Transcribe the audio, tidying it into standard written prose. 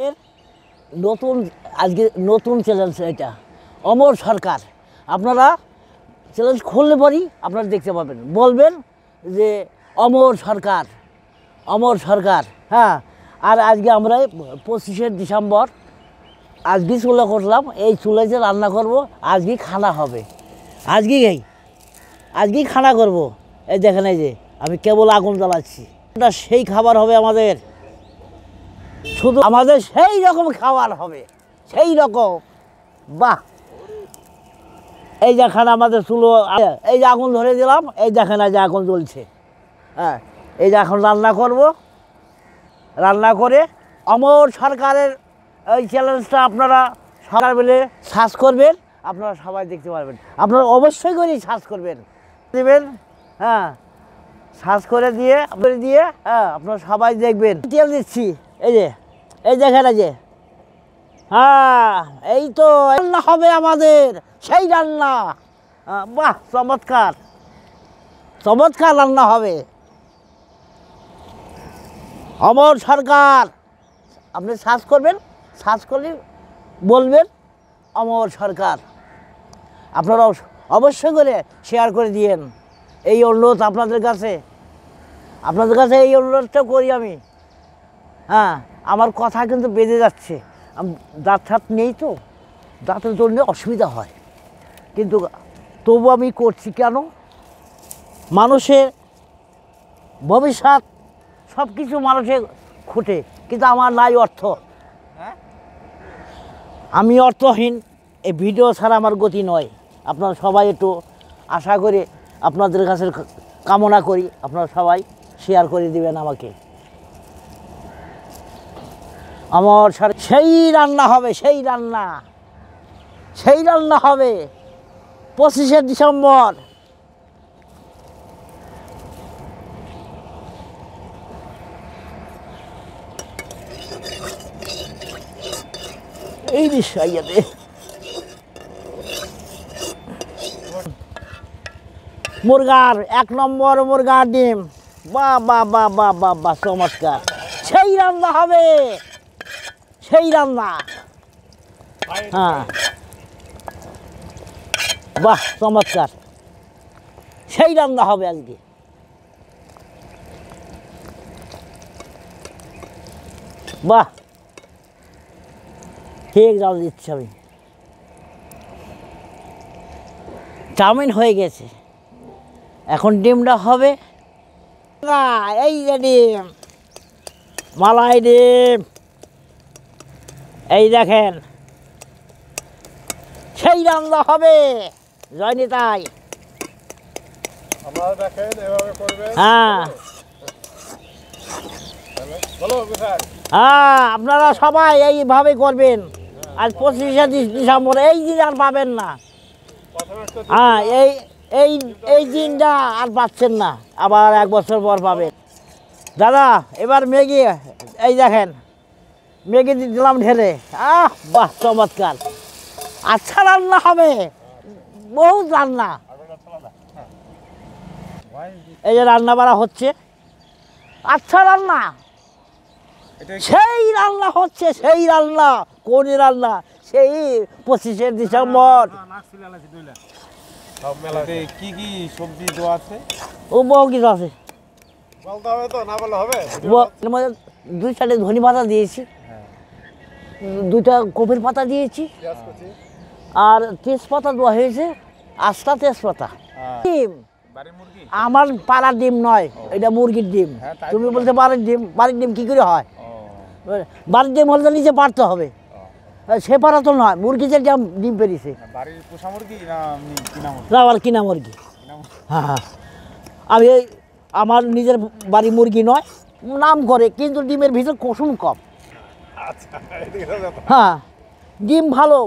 এর নতুন আজকে নতুন চ্যালেঞ্জ এটা অমর সরকার। আপনারা চ্যালেঞ্জ খুললে পরই আপনারা দেখতে পাবেন, বলবেন যে অমর সরকার, অমর সরকার। হ্যাঁ, আর আজকে আমরা 25শে ডিসেম্বর আজকে চুলা করলাম, এই চুলায় যে রান্না করব আজকে খানা হবে, আজকেই খানা করব। এই দেখেন, এই যে আমি কেবল আগুন জ্বালাচ্ছি, এটা সেই খাবার হবে আমাদের, শুধু আমাদের সেই রকম খাবার হবে, সেই রকম। বাহ, এই যেখানে আমাদের চুলো, এই যে আগুন ধরে দিলাম, এই দেখেন এই যে আগুন জ্বলছে। হ্যাঁ, এই যে এখন রান্না করব, রান্না করে অমর সরকারের এই চ্যালেঞ্জটা আপনারা সকাল বেলে সার্চ করবেন, আপনারা সবাই দেখতে পারবেন। আপনারা অবশ্যই করে সার্চ করবেন, দেবেন। হ্যাঁ, সার্চ করে দিয়ে হ্যাঁ আপনারা সবাই দেখবেন। তেল দিচ্ছি, এই যে এই দেখেন, এই যে হ্যাঁ, এই তো রান্না হবে আমাদের সেই রান্না। বাহ, চমৎকার চমৎকার রান্না হবে। অমর সরকার, আপনি সার্চ করবেন, সার্চ করলে বলবেন অমর সরকার। আপনারা অবশ্যই করে শেয়ার করে দিয়েন, এই অনুরোধ আপনাদের কাছে এই অনুরোধটা করি আমি। হ্যাঁ, আমার কথা কিন্তু বেঁধে যাচ্ছে, দাঁত ঠাত নেই তো, দাঁতের জন্য অসুবিধা হয়, কিন্তু তবু আমি করছি। কেন? মানুষের ভবিষ্যৎ সব কিছু মানুষের খুঁটে, কিন্তু আমার নাই অর্থ, আমি অর্থহীন। এই ভিডিও ছাড়া আমার গতি নয়। আপনারা সবাই একটু আশা করে আপনাদের কাছে কামনা করি, আপনারা সবাই শেয়ার করে দিবেন আমাকে। আমার সেই রান্না হবে, সেই রান্না হবে 25শে ডিসেম্বর। এই বিষয়ে মুরগার 1 নম্বর মুরগার ডিম, বাহ বাহ বাহ বাহ বাহ বাহ, চমৎকার। সেই রান্না হবে, সেই রান্না। হ্যাঁ, বাহ, চমৎকার, সেই রান্না হবে আজকে। বাহ, ঠিক জাল দিচ্ছি আমি। চাউমিন হয়ে গেছে, এখন ডিমটা হবে। এই যে ডিম, মালাই ডিম, এই দেখেন, সেই রান্না হবে। জয়নি তাই, হ্যাঁ হ্যাঁ, আপনারা সবাই এইভাবে করবেন। আজ 25শে ডিসেম্বর এই দিন আর পাবেন না। হ্যাঁ, এই দিনটা আর পাচ্ছেন না, আবার 1 বছর পর পাবেন। দাদা, এবার ম্যাগি, এই দেখেন ম্যাগি দিলাম ঢেলে। বাহ, চমৎকার। আচ্ছা রান্না হবে, বহুত রান্না। এই যে রান্না বাড়া হচ্ছে, আচ্ছা রান্না, সেই রান্না হচ্ছে, সেই রান্না। কোন রান্না? সেই 25শে ডিসেম্বর। কি কি সবজি দেওয়া আছে? ও বহু কিছু আছে, বলতে হবে তো, না বললে হবে? 2 সাইডে ধনে পাতা দিয়েছি, 2টা কপির পাতা দিয়েছি, আর তেজপাতা দেওয়া হয়েছে, 8টা তেজপাতা। ডিম আমার পাড়ার ডিম নয়, এটা মুরগির ডিম। তুমি বলতে বাড়ির ডিম, বাড়ির ডিম কি করে হয়? বাড়ির ডিম হলে নিচে পারতে হবে, সে পাড়া তো নয়, মুরগি যে ডিম পেরিয়েছে। না, আবার কিনা মুরগি। হ্যাঁ হ্যাঁ, আমি আমার নিজের বাড়ি মুরগি নয়, নাম করে, কিন্তু ডিমের ভিতর কুসুম কম। হ্যাঁ, ডিম ভালো।